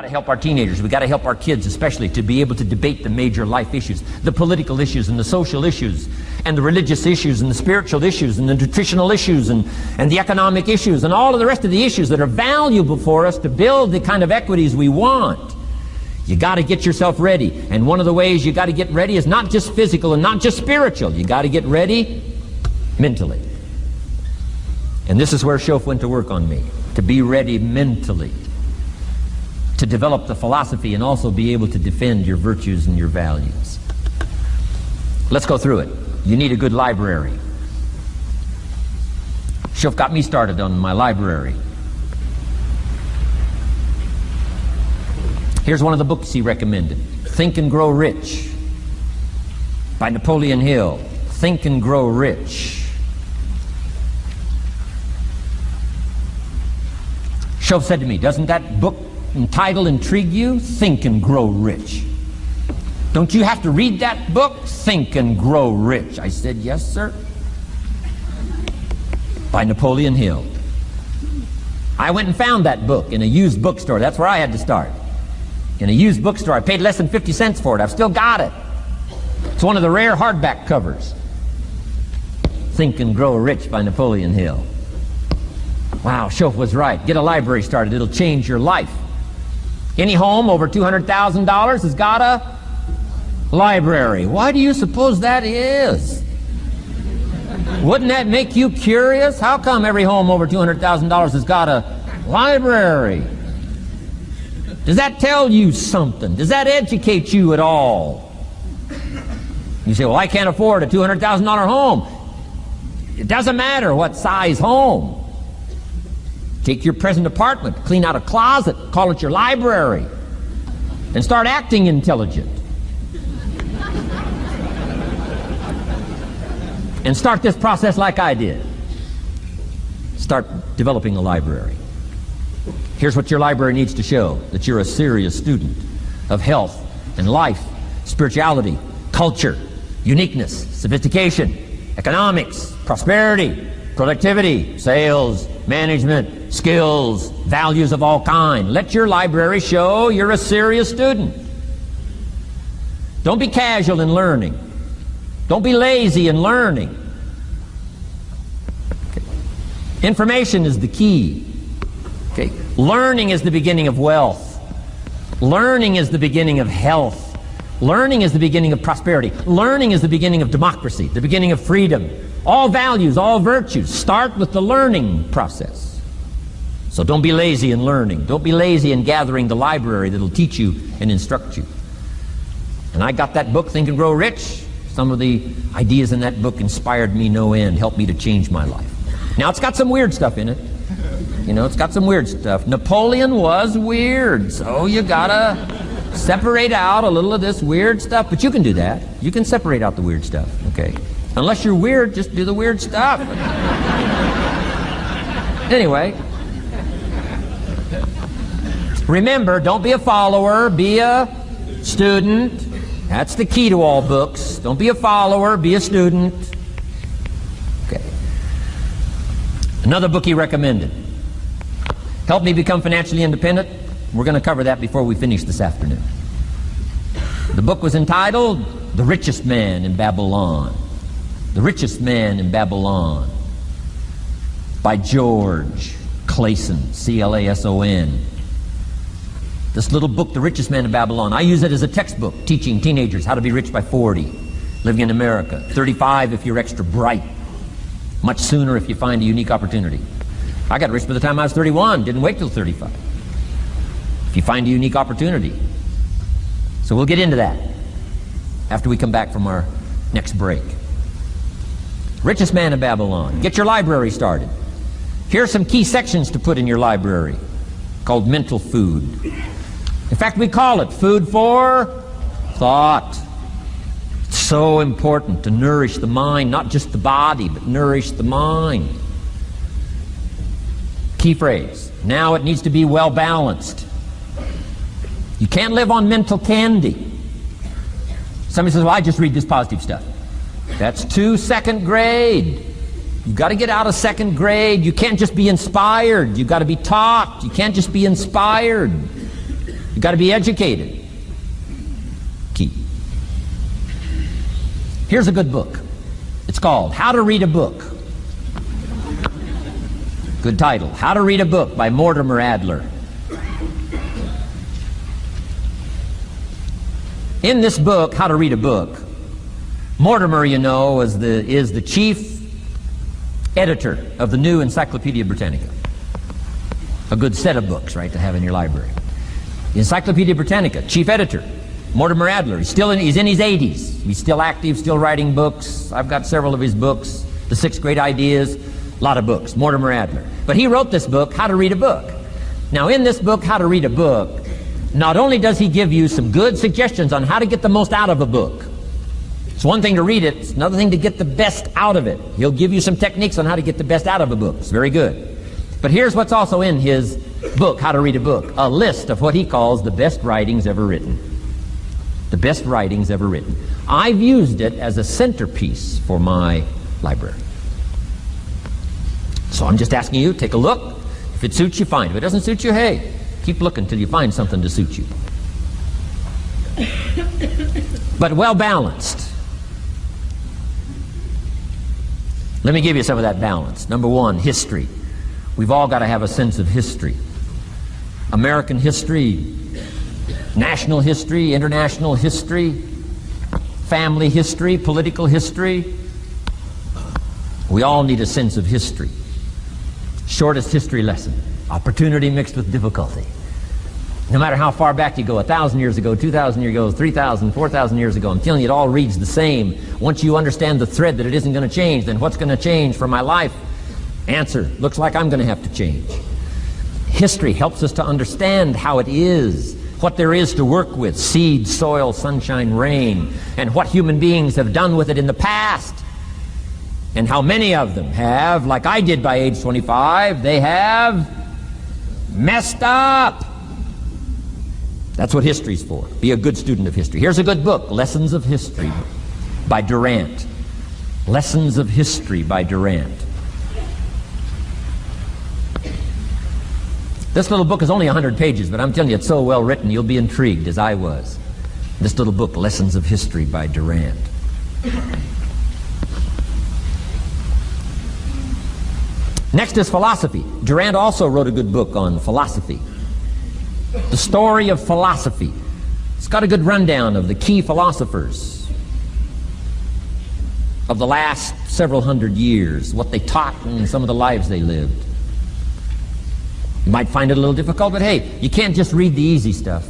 got to help our teenagers, we got to help our kids especially to be able to debate the major life issues, the political issues and the social issues and the religious issues and the spiritual issues and the nutritional issues and the economic issues and all of the rest of the issues that are valuable for us to build the kind of equities we want. You got to get yourself ready. And one of the ways you got to get ready is not just physical and not just spiritual. You got to get ready mentally. And this is where Shoaff went to work on me, to be ready mentally, to develop the philosophy and also be able to defend your virtues and your values. Let's go through it. You need a good library. Shoaff got me started on my library. Here's one of the books he recommended, Think and Grow Rich by Napoleon Hill. Think and Grow Rich. Shoaff said to me, doesn't that book and title intrigue you? Think and Grow Rich. Don't you have to read that book? Think and Grow Rich. I said, yes, sir. By Napoleon Hill. I went and found that book in a used bookstore. That's where I had to start. In a used bookstore. I paid less than 50 cents for it. I've still got it. It's one of the rare hardback covers. Think and Grow Rich by Napoleon Hill. Wow, Shoaff was right. Get a library started. It'll change your life. Any home over $200,000 has got a library. Why do you suppose that is? Wouldn't that make you curious? How come every home over $200,000 has got a library? Does that tell you something? Does that educate you at all? You say, well, I can't afford a $200,000 home. It doesn't matter what size home. Take your present apartment, clean out a closet, call it your library, and start acting intelligent. And start this process like I did. Start developing a library. Here's what your library needs to show, that you're a serious student of health and life, spirituality, culture, uniqueness, sophistication, economics, prosperity, productivity, sales, management, skills, values of all kinds. Let your library show you're a serious student. Don't be casual in learning. Don't be lazy in learning. Okay. Information is the key. Okay. Learning is the beginning of wealth. Learning is the beginning of health. Learning is the beginning of prosperity. Learning is the beginning of democracy, the beginning of freedom. All values, all virtues start with the learning process. So don't be lazy in learning. Don't be lazy in gathering the library that'll teach you and instruct you. And I got that book, Think and Grow Rich. Some of the ideas in that book inspired me no end, helped me to change my life. Now it's got some weird stuff in it. You know, it's got some weird stuff. Napoleon was weird, so you gotta separate out a little of this weird stuff. But you can do that. You can separate out the weird stuff, okay? Unless you're weird, just do the weird stuff. Anyway, remember, don't be a follower, be a student. That's the key to all books. Don't be a follower, be a student. Okay. Another book he recommended. Help Me Become Financially Independent. We're going to cover that before we finish this afternoon. The book was entitled The Richest Man in Babylon. The Richest Man in Babylon by George Clason, C-L-A-S-O-N. This little book, The Richest Man of Babylon, I use it as a textbook teaching teenagers how to be rich by 40, living in America, 35 if you're extra bright, much sooner if you find a unique opportunity. I got rich by the time I was 31, didn't wait till 35. If you find a unique opportunity. So we'll get into that after we come back from our next break. Richest Man of Babylon. Get your library started. Here are some key sections to put in your library called mental food. In fact, we call it food for thought. It's so important to nourish the mind, not just the body, but nourish the mind. Key phrase. Now it needs to be well balanced. You can't live on mental candy. Somebody says, well, I just read this positive stuff. That's too second grade. You've got to get out of second grade. You can't just be inspired. You've got to be taught. You can't just be inspired. You've got to be educated. Key. Here's a good book. It's called How to Read a Book. Good title. How to Read a Book by Mortimer Adler. In this book, How to Read a Book, Mortimer, you know, is the chief editor of the new Encyclopedia Britannica. A good set of books, right, to have in your library. The Encyclopedia Britannica, chief editor, Mortimer Adler. He's in his 80s. He's still active, still writing books. I've got several of his books. The 6 Great Ideas, a lot of books. Mortimer Adler. But he wrote this book, How to Read a Book. Now, in this book, How to Read a Book, not only does he give you some good suggestions on how to get the most out of a book. It's one thing to read it, it's another thing to get the best out of it. He'll give you some techniques on how to get the best out of a book. It's very good. But here's what's also in his book, How to Read a Book, a list of what he calls the best writings ever written. The best writings ever written. I've used it as a centerpiece for my library. So I'm just asking you, take a look. If it suits you, fine. If it doesn't suit you, hey, keep looking till you find something to suit you. But well balanced. Let me give you some of that balance. Number one, history. We've all got to have a sense of history. American history, national history, international history, family history, political history. We all need a sense of history. Shortest history lesson. Opportunity mixed with difficulty. No matter how far back you go, 1,000 years ago, 2,000 years ago, 3,000, 4,000 years ago, I'm telling you, it all reads the same. Once you understand the thread that it isn't going to change, then what's going to change for my life? Answer, looks like I'm going to have to change. History helps us to understand how it is, what there is to work with, seed, soil, sunshine, rain, and what human beings have done with it in the past. And how many of them have, like I did by age 25, they have messed up. That's what history's for. Be a good student of history. Here's a good book, Lessons of History by Durant. Lessons of History by Durant. This little book is only 100 pages, but I'm telling you, it's so well written, you'll be intrigued, as I was. This little book, Lessons of History by Durant. Next is philosophy. Durant also wrote a good book on philosophy. The Story of Philosophy. It's got a good rundown of the key philosophers of the last several hundred years, what they taught and some of the lives they lived. You might find it a little difficult, but hey, you can't just read the easy stuff.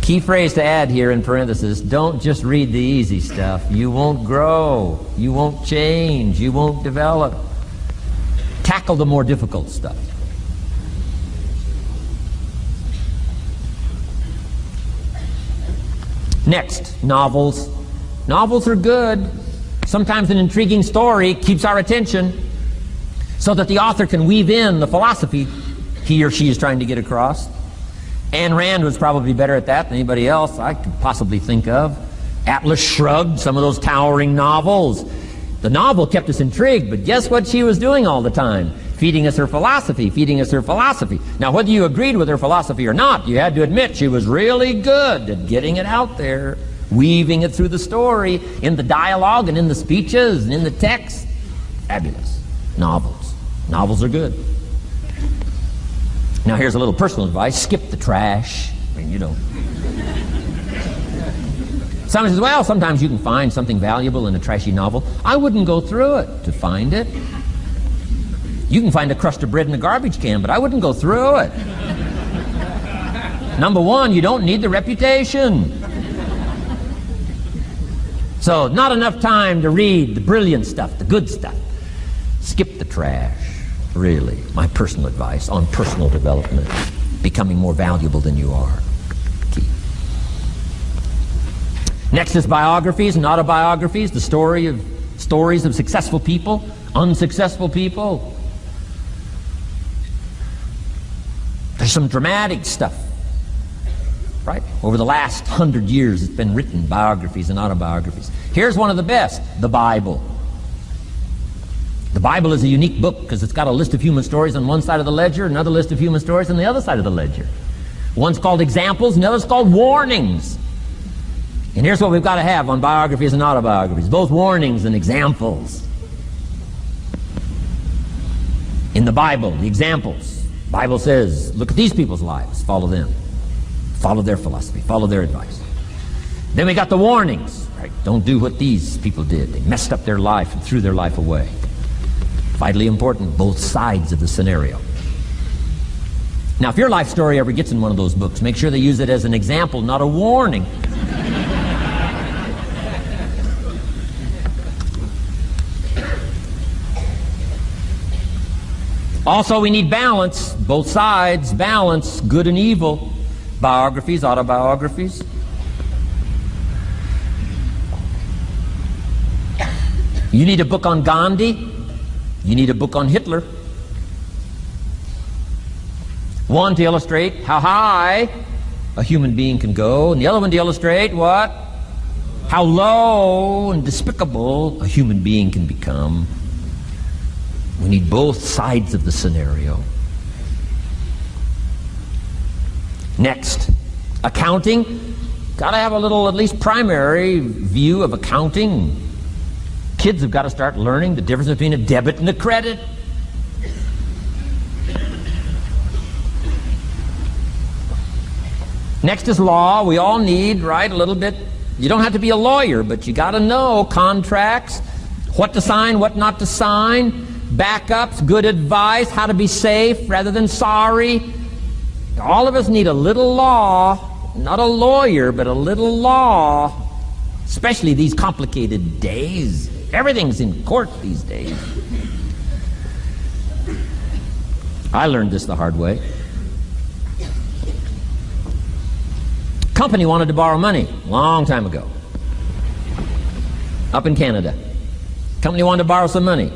Key phrase to add here in parentheses, don't just read the easy stuff. You won't grow, you won't change, you won't develop. Tackle the more difficult stuff. Next, novels. Novels are good. Sometimes an intriguing story keeps our attention so that the author can weave in the philosophy he or she is trying to get across. Ayn Rand was probably better at that than anybody else I could possibly think of. Atlas Shrugged, some of those towering novels. The novel kept us intrigued, but guess what she was doing all the time? Feeding us her philosophy, feeding us her philosophy. Now, whether you agreed with her philosophy or not, you had to admit she was really good at getting it out there, weaving it through the story, in the dialogue and in the speeches and in the text. Fabulous. Novels. Novels are good. Now, here's a little personal advice. Skip the trash. I mean, you know. Someone says, well, sometimes you can find something valuable in a trashy novel. I wouldn't go through it to find it. You can find a crust of bread in a garbage can, but I wouldn't go through it. Number one, you don't need the reputation. So, not enough time to read the brilliant stuff, the good stuff. Skip the trash, really. My personal advice on personal development, becoming more valuable than you are. Key. Next is biographies and autobiographies, the stories of successful people, unsuccessful people. There's some dramatic stuff, right? Over the last 100 years it's been written, biographies and autobiographies. Here's one of the best, the Bible. The Bible is a unique book because it's got a list of human stories on one side of the ledger, another list of human stories on the other side of the ledger. One's called examples, and the other's called warnings. And here's what we've got to have on biographies and autobiographies, both warnings and examples. In the Bible, the examples. The Bible says, look at these people's lives, follow them. Follow their philosophy, follow their advice. Then we got the warnings, right? Don't do what these people did. They messed up their life and threw their life away. Vitally important, both sides of the scenario. Now, if your life story ever gets in one of those books, make sure they use it as an example, not a warning. Also, we need balance, both sides, balance, good and evil. Biographies, autobiographies. You need a book on Gandhi. You need a book on Hitler. One to illustrate how high a human being can go, and the other one to illustrate what? How low and despicable a human being can become. We need both sides of the scenario. Next, accounting. Got to have a little, at least primary view of accounting. Kids have got to start learning the difference between a debit and a credit. Next is law. We all need, right, a little bit. You don't have to be a lawyer, but you got to know contracts, what to sign, what not to sign, backups, good advice, how to be safe rather than sorry. All of us need a little law, not a lawyer, but a little law, especially these complicated days. Everything's in court these days. I learned this the hard way. Company wanted to borrow money a long time ago up in Canada. Company wanted to borrow some money.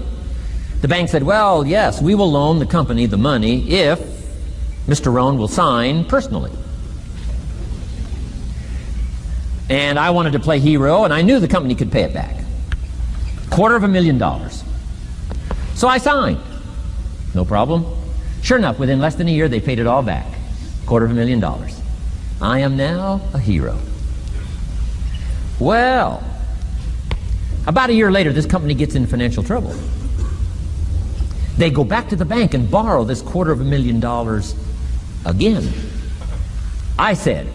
The bank said, well, yes, we will loan the company the money if Mr. Rohn will sign personally. And I wanted to play hero, and I knew the company could pay it back. $250,000. So I signed. No problem. Sure enough, within less than a year, they paid it all back. $250,000. I am now a hero. Well, about a year later, this company gets in financial trouble. They go back to the bank and borrow this $250,000 again. I said,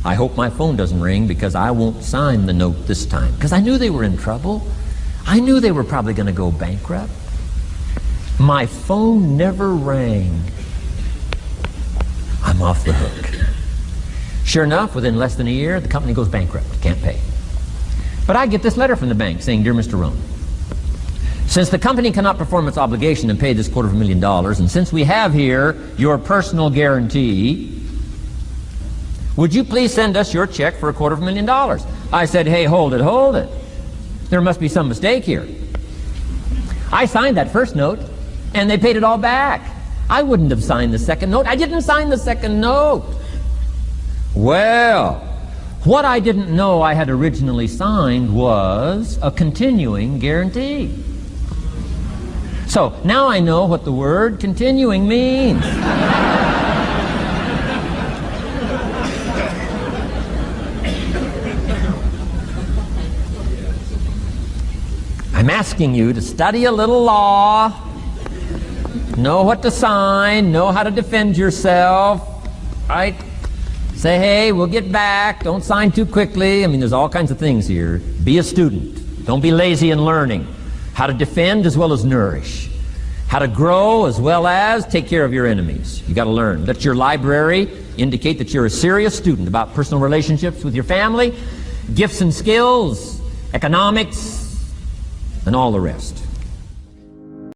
I hope my phone doesn't ring because I won't sign the note this time. Because I knew they were in trouble. I knew they were probably going to go bankrupt. My phone never rang. I'm off the hook. Sure enough, within less than a year, the company goes bankrupt. Can't pay. But I get this letter from the bank saying, Dear Mr. Rohn, since the company cannot perform its obligation and pay this $250,000, and since we have here your personal guarantee, would you please send us your check for $250,000? I said, hey, hold it. There must be some mistake here. I signed that first note, and they paid it all back. I wouldn't have signed the second note. I didn't sign the second note. Well, what I didn't know I had originally signed was a continuing guarantee. So now I know what the word continuing means. I'm asking you to study a little law, know what to sign, know how to defend yourself, right? Say, hey, we'll get back, don't sign too quickly. I mean, there's all kinds of things here. Be a student. Don't be lazy in learning. How to defend as well as nourish. How to grow as well as take care of your enemies. You got to learn. Let your library indicate that you're a serious student about personal relationships with your family, gifts and skills, economics, and all the rest.